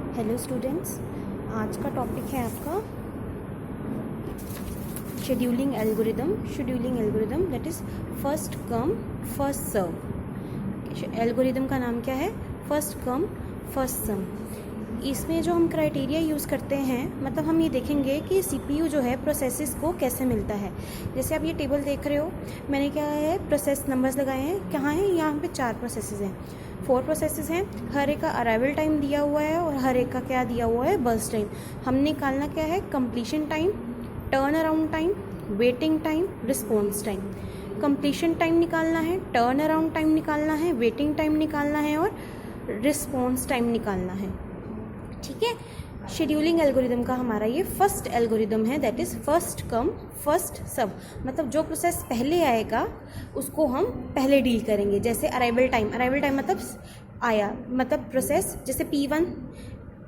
Hello students, आज का topic है आपका scheduling algorithm that is first come first serve. Algorithm का नाम क्या है? First come first serve. इसमें जो हम क्राइटेरिया यूज़ करते हैं, मतलब हम ये देखेंगे कि सीपीयू जो है प्रोसेसेस को कैसे मिलता है। जैसे आप ये टेबल देख रहे हो, मैंने क्या है प्रोसेस नंबर्स लगाए हैं। कहाँ हैं? यहाँ पे 4 प्रोसेसेस हैं, 4 प्रोसेसेस हैं। हर एक का अराइवल टाइम दिया हुआ है और हर एक का क्या दिया हुआ है? Burst time. हमने निकालना क्या है? Completion time, turn around time, waiting time, response time. Completion time निकालना है, टर्न अराउंड टाइम निकालना है, वेटिंग टाइम निकालना है और रिस्पॉन्स टाइम निकालना है। ठीक है, शेड्यूलिंग एल्गोरिदम का हमारा ये फर्स्ट एल्गोरिदम है, that is first come first serve. मतलब जो प्रोसेस पहले आएगा उसको हम पहले डील करेंगे। जैसे अराइवल टाइम मतलब आया, मतलब प्रोसेस जैसे P1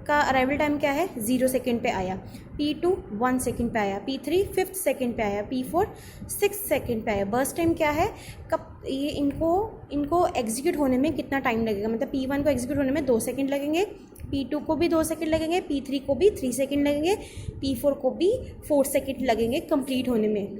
का अराइवल टाइम क्या है? 0 सेकेंड पे आया, P2 1 सेकेंड पे आया, P3 5 सेकेंड पे आया, P4 6 सेकेंड पे आया। बर्स्ट टाइम क्या है? कब ये इनको एग्जीक्यूट होने में कितना टाइम लगेगा? मतलब P1 को एग्जीक्यूट होने में 2 सेकेंड लगेंगे, P2 को भी 2 सेकेंड लगेंगे, P3 को भी 3 सेकेंड लगेंगे, P4 को भी 4 सेकेंड लगेंगे कंप्लीट होने में।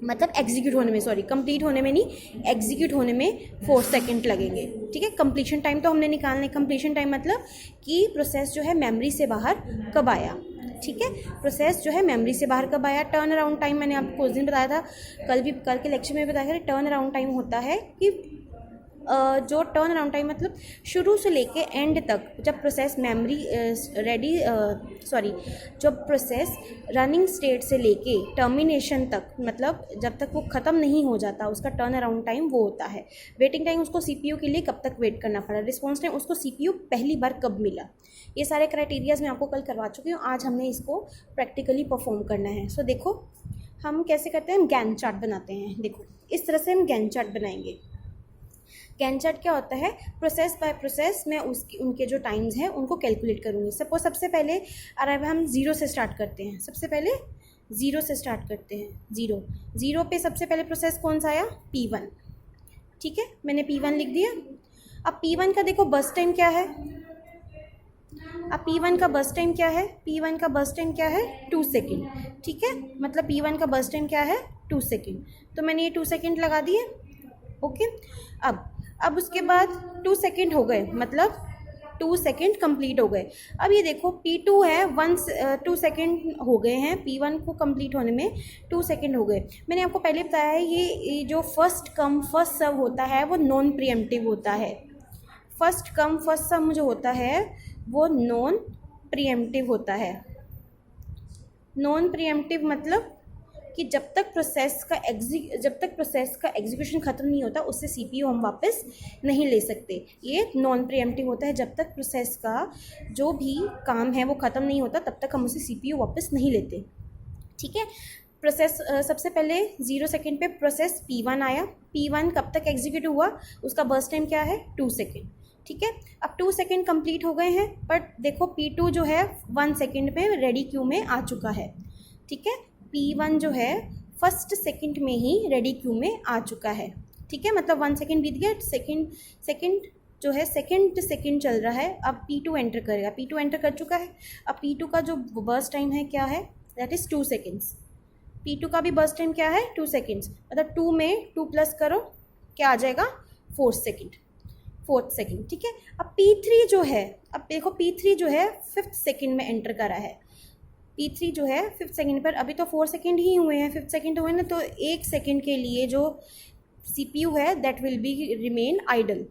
मतलब एग्जीक्यूट होने में, सॉरी कंप्लीट होने में नहीं, एग्जीक्यूट होने में 4 सेकेंड लगेंगे। ठीक है, कंप्लीशन टाइम तो हमने निकालना है। कंप्लीशन टाइम मतलब कि प्रोसेस जो है मेमोरी से बाहर कब आया। ठीक है, प्रोसेस जो है मेमोरी से बाहर कब आया। टर्न अराउंड टाइम मैंने आपको उस दिन बताया था, कल के लेक्चर में बताया था। टर्न अराउंड टाइम होता है कि जो टर्न अराउंड टाइम मतलब शुरू से लेके एंड तक, जब प्रोसेस जब प्रोसेस रनिंग स्टेट से लेके टर्मिनेशन तक, मतलब जब तक वो ख़त्म नहीं हो जाता, उसका टर्न अराउंड टाइम वो होता है। वेटिंग टाइम उसको सीपीयू के लिए कब तक वेट करना पड़ा। रिस्पॉन्स टाइम उसको सीपीयू पहली बार कब मिला। ये सारे क्राइटेरियाज मैं आपको कल करवा चुकी हूँ, आज हमने इसको प्रैक्टिकली परफॉर्म करना है। सो देखो हम कैसे करते हैं, हम गैन चार्ट बनाते हैं। देखो इस तरह से हम गैन चार्ट बनाएंगे। गैन चार्ट क्या होता है? प्रोसेस बाय प्रोसेस मैं उनके जो टाइम्स हैं उनको कैलकुलेट करूँगी। सपोज सबसे पहले अरे हम 0 से स्टार्ट करते हैं। सबसे पहले 0 से स्टार्ट करते हैं। 0 पे सबसे पहले प्रोसेस कौन सा आया? P1। ठीक है, मैंने P1 लिख दिया। अब P1 का देखो बर्स्ट टाइम क्या है? अब P1 का बर्स्ट टाइम क्या है? P1 का बर्स्ट टाइम क्या है? 2 सेकेंड। ठीक है, मतलब P1 का बर्स्ट टाइम क्या है? 2 सेकेंड। तो मैंने ये 2 सेकेंड लगा दिए। ओके, अब उसके बाद 2 सेकेंड हो गए, मतलब 2 सेकेंड कंप्लीट हो गए। अब ये देखो P2 है 2 सेकेंड हो गए हैं, P1 को कंप्लीट होने में 2 सेकेंड हो गए। मैंने आपको पहले बताया है ये जो फर्स्ट कम फर्स्ट सर्व होता है वो नॉन प्रीएम्प्टिव होता है। फर्स्ट कम फर्स्ट सर्व जो होता है वो नॉन प्रीएम्प्टिव होता है। नॉन प्रीएम्प्टिव मतलब कि जब तक प्रोसेस का एग्जीक्यूशन ख़त्म नहीं होता उससे सीपीयू हम वापस नहीं ले सकते। ये नॉन प्रीएम्प्टिव होता है। जब तक प्रोसेस का जो भी काम है वो ख़त्म नहीं होता तब तक हम उसे सीपीयू वापस नहीं लेते। ठीक है, प्रोसेस सबसे पहले 0 सेकेंड पे प्रोसेस P1 आया। P1 कब तक एग्जीक्यूट हुआ? उसका बर्स्ट टाइम क्या है? 2 सेकेंड। ठीक है, अब 2 सेकेंड कंप्लीट हो गए हैं, बट देखो P2 जो है 1 सेकेंड पे रेडी क्यू में आ चुका है। ठीक है, P1 जो है फर्स्ट सेकेंड में ही रेडी क्यू में आ चुका है। ठीक है, मतलब 1 सेकेंड बीत गया, सेकेंड जो है सेकेंड चल रहा है। अब P2 एंटर करेगा, P2 एंटर कर चुका है। अब P2 का जो बर्स्ट टाइम है क्या है? That is 2 seconds. P2 का भी बर्स्ट टाइम क्या है? 2 सेकेंड्स। मतलब 2 में 2 प्लस करो, क्या आ जाएगा? 4 सेकेंड। ठीक है, अब P3 जो है, अब देखो P3 जो है 5th सेकेंड में एंटर करा है। P3 जो है 5th सेकेंड पर, अभी तो 4 सेकेंड ही हुए हैं, 5th सेकेंड हुए ना, तो 1 सेकेंड के लिए जो CPU है that will be remain idle.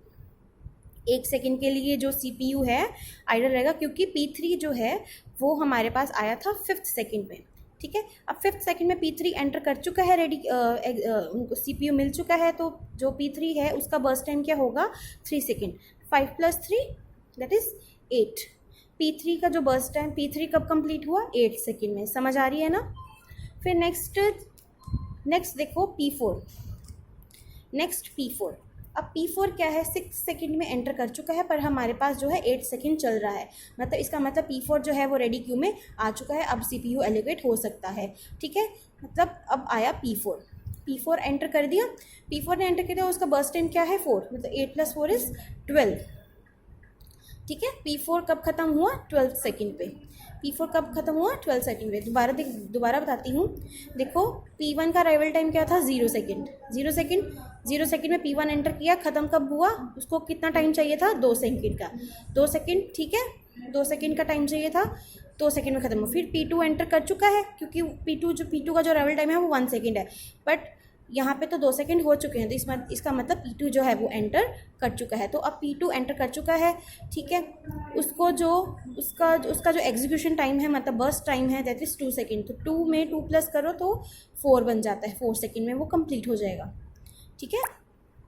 1 second के लिए जो CPU है आइडल रहेगा, क्योंकि P3 जो है वो हमारे पास आया था 5th सेकेंड में। ठीक है, अब 5th सेकेंड में P3 एंटर कर चुका है, रेडी उनको CPU मिल चुका है, तो जो P3 है उसका बर्स्ट टाइम क्या होगा? 3 सेकेंड। 5 + 3 that is 8। P3 का जो बर्स्ट टाइम, P3 कब कंप्लीट हुआ? 8 सेकेंड में। समझ आ रही है ना? फिर नेक्स्ट देखो P4। अब P4 क्या है? 6 सेकेंड में एंटर कर चुका है, पर हमारे पास जो है 8 सेकेंड चल रहा है। मतलब इसका मतलब P4 जो है वो रेडी क्यू में आ चुका है, अब CPU एलोकेट हो सकता है। ठीक है, मतलब अब आया P4 एंटर कर दिया। P4 ने एंटर कर दिया, उसका बर्स्ट टाइम क्या है? 4, मतलब 8 + 4 = 12। ठीक है। P4 कब ख़त्म हुआ? 12 सेकेंड पे। P4 कब ख़त्म हुआ? 12 सेकेंड पे। दोबारा बताती हूँ। देखो P1 का अराइवल टाइम क्या था? 0 सेकेंड। 0 सेकेंड में P1 एंटर किया, ख़त्म कब हुआ? उसको कितना टाइम चाहिए था? 2 सेकेंड का। 2 सेकेंड, ठीक है, 2 सेकेंड का टाइम चाहिए था, 2 सेकेंड में ख़त्म हुआ। फिर P2 एंटर कर चुका है, क्योंकि P2 का जो अराइवल टाइम है वो 1 सेकेंड है, बट यहाँ पे तो 2 सेकेंड हो चुके हैं, तो इसका मतलब P2 जो है वो एंटर कर चुका है। तो अब P2 एंटर कर चुका है, ठीक है। उसको जो उसका जो एग्जीक्यूशन टाइम है, मतलब बर्स्ट टाइम है, दैट इज़ 2 सेकेंड। तो 2 में 2 प्लस करो तो 4 बन जाता है। 4 सेकेंड में वो कंप्लीट हो जाएगा, ठीक है।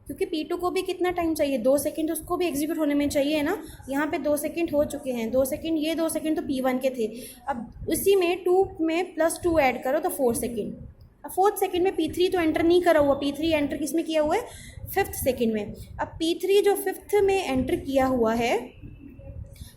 क्योंकि P2 को भी कितना टाइम चाहिए? 2 सेकेंड उसको भी एग्जीक्यूट होने में चाहिए ना। यहाँ पे 2 सेकेंड हो चुके हैं, 2 सेकेंड, ये 2 सेकेंड तो P1 के थे। अब उसी में 2 में +2 ऐड करो तो 4 सेकेंड। अब 4th सेकेंड में P3 तो एंटर नहीं करा हुआ, P3 एंटर किस में किया हुआ है? 5th सेकेंड में। अब P3 जो 5th में एंटर किया हुआ है,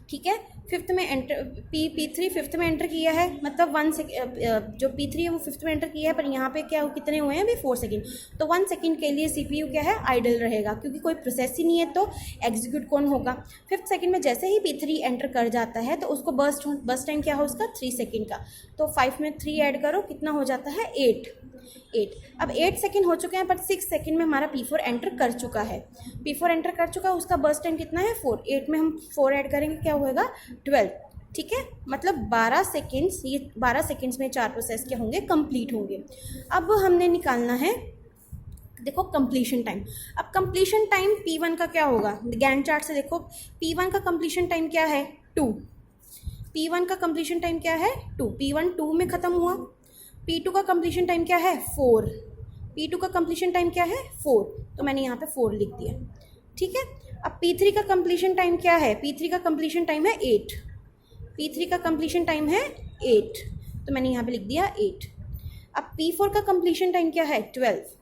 ठीक है, 5th में एंटर P3 5th में एंटर किया है, मतलब 1 सेकेंड जो P3 है वो 5th में एंटर किया है, पर यहाँ पे क्या कितने हुए हैं अभी? 4 सेकेंड। तो 1 सेकेंड के लिए CPU क्या है? आइडल रहेगा, क्योंकि कोई प्रोसेस ही नहीं है, तो एग्जीक्यूट कौन होगा? 5th सेकेंड में जैसे ही P3 एंटर कर जाता है तो उसको बर्स्ट टाइम क्या हो उसका? 3 सेकेंड का। तो 5 में 3 ऐड करो, कितना हो जाता है? 8। अब 8 सेकेंड हो चुके हैं, पर 6 सेकेंड में हमारा P4 एंटर कर चुका है। P4 एंटर कर चुका है, उसका बर्स्ट टाइम कितना है? 4। 8 में हम 4 ऐड करेंगे, क्या होएगा? 12, ठीक है। मतलब 12 सेकेंड्स, ये 12 सेकेंड्स में 4 प्रोसेस क्या होंगे? कंप्लीट होंगे। अब हमने निकालना है, देखो, कंप्लीशन टाइम। अब कंप्लीशन टाइम P1 का क्या होगा? गैंट चार्ट से देखो, P1 का कंप्लीशन टाइम क्या है? 2। P1 का कंप्लीशन टाइम क्या है? 2। P1 2 में ख़त्म हुआ। P2 का कंप्लीशन टाइम क्या है? 4। P2 का कंप्लीशन टाइम क्या है? 4। तो मैंने यहाँ पे 4 लिख दिया, ठीक है। अब P3 का कंप्लीशन टाइम क्या है? P3 का कंप्लीशन टाइम है 8। P3 का कंप्लीशन टाइम है 8, तो मैंने यहाँ पे लिख दिया 8। अब P4 का कंप्लीशन टाइम क्या है? 12।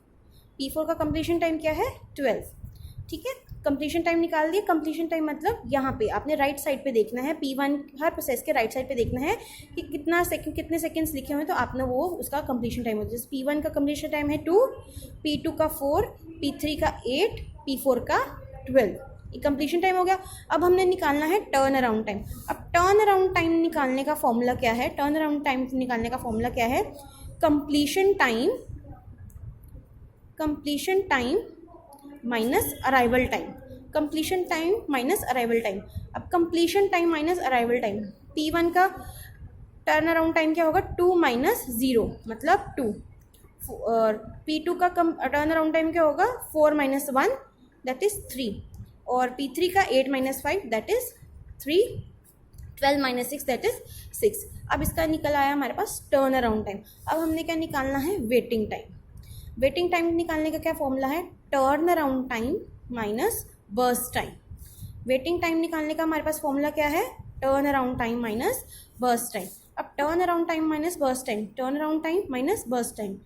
P4 का कंप्लीशन टाइम क्या है? 12, ठीक है। कंप्लीशन टाइम निकाल दिया। कंप्लीशन टाइम मतलब यहाँ पे आपने राइट साइड पे देखना है, P1 हर प्रोसेस के राइट साइड पे देखना है कि कितने सेकेंड्स लिखे हुए हैं, तो आपने वो उसका कंप्लीशन टाइम होता है। जैसे P1 का कंप्लीशन टाइम है 2, P2 का 4, P3 का 8, P4 का 12। ये कंप्लीशन टाइम हो गया। अब हमने निकालना है टर्न अराउंड टाइम। अब टर्न अराउंड टाइम निकालने का फॉर्मूला क्या है? टर्न अराउंड टाइम निकालने का फॉर्मूला क्या है? Completion time minus arrival time. Completion time minus arrival time. अब completion time minus arrival time, P1 का टर्न अराउंड टाइम क्या होगा? 2 - 0 मतलब 2। और P2 का टर्न अराउंड टाइम क्या होगा? 4 - 1 दैट इज़ 3। और P3 का 8 - 5 दैट इज़ 3। 12 - 6 that is 6। अब इसका निकल आया हमारे पास टर्न अराउंड टाइम। अब हमने क्या निकालना है? Waiting time. वेटिंग टाइम निकालने का क्या फॉर्मूला है? Turn around time minus burst time. Waiting time निकालने का हमारे पास फॉर्मूला क्या है? Turn around time minus burst time. अब turn around time minus burst time, turn around time minus burst time,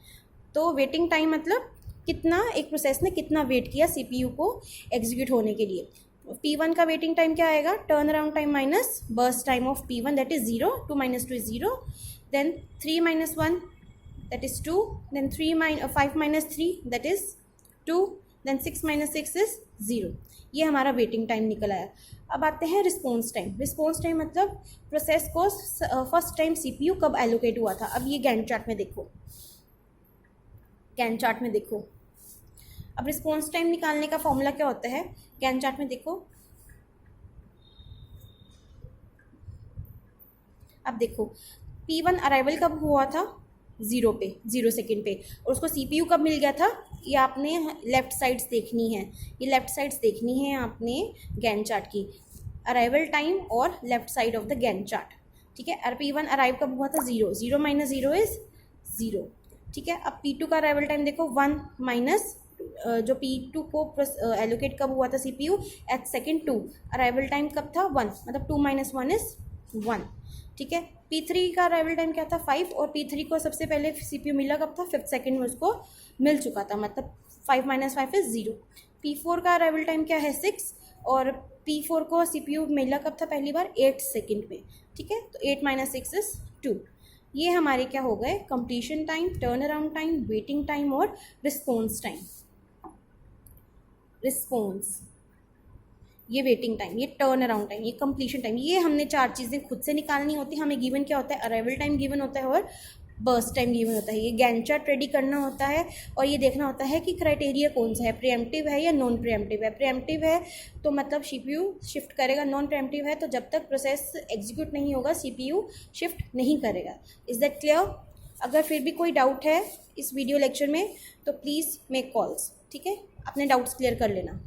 तो वेटिंग टाइम मतलब कितना एक प्रोसेस ने कितना वेट किया CPU को एग्जीक्यूट होने के लिए। P1 का वेटिंग टाइम क्या आएगा? Turn around time minus burst time of P1 that is 0। 2 - 2 is 0, then 3 - 1 that is 2, then 5 - 3 that is 2, then 6 - 6 is 0। ये हमारा वेटिंग टाइम निकल आया। अब आते हैं रिस्पॉन्स टाइम। रिस्पॉन्स टाइम मतलब प्रोसेस को फर्स्ट टाइम CPU कब एलोकेट हुआ था। अब ये गैंट चार्ट में देखो, गैंट चार्ट में देखो। अब रिस्पॉन्स टाइम निकालने का फॉर्मूला क्या होता है? गैंट चार्ट में देखो, अब देखो P1 अराइवल कब हुआ था? 0 सेकेंड पे, और उसको CPU कब मिल गया था? ये आपने लेफ्ट साइड्स देखनी है, ये लेफ्ट साइड्स देखनी है आपने गैंट चार्ट की, अराइवल टाइम और left side of the Gantt chart, ठीक है। P1 अराइव कब हुआ था? 0। 0 - 0 इज़ 0, ठीक है। अब P2 का अराइवल टाइम देखो, 1 माइनस जो P2 को एलोकेट कब हुआ था CPU? At second 2। Arrival time कब था? 1, मतलब 2 - 1 इज़ 1, ठीक है। P3 का अराइवल टाइम क्या था? 5, और P3 को सबसे पहले CPU मिला कब था? 5th सेकेंड में उसको मिल चुका था, मतलब 5 - 5 इज़ 0। P4 का अराइवल टाइम क्या है? 6, और P4 को CPU मिला कब था पहली बार? 8 सेकेंड में, ठीक है। तो 8 - 6 इज़ 2। ये हमारे क्या हो गए? Completion time, turn around time, waiting time और रिस्पॉन्स टाइम। रिस्पॉन्स, ये वेटिंग टाइम, ये टर्न अराउंड टाइम, ये कंप्लीशन टाइम, ये हमने 4 चीज़ें खुद से निकालनी होती है। हमें गिवन क्या होता है, अराइवल टाइम गिवन होता है और बर्स्ट टाइम गिवन होता है। ये गैंट चार्ट रेडी करना होता है और ये देखना होता है कि क्राइटेरिया कौन सा है, प्रीएम्प्टिव है या नॉन प्रीएम्प्टिव है। प्रीएम्प्टिव है तो मतलब सीपीयू शिफ्ट करेगा, नॉन प्रीएम्प्टिव है तो जब तक प्रोसेस एग्जीक्यूट नहीं होगा सीपीयू शिफ्ट नहीं करेगा। Is that clear? अगर फिर भी कोई डाउट है इस वीडियो लेक्चर में तो प्लीज़ मेक कॉल्स, ठीक है? अपने डाउट्स क्लियर कर लेना।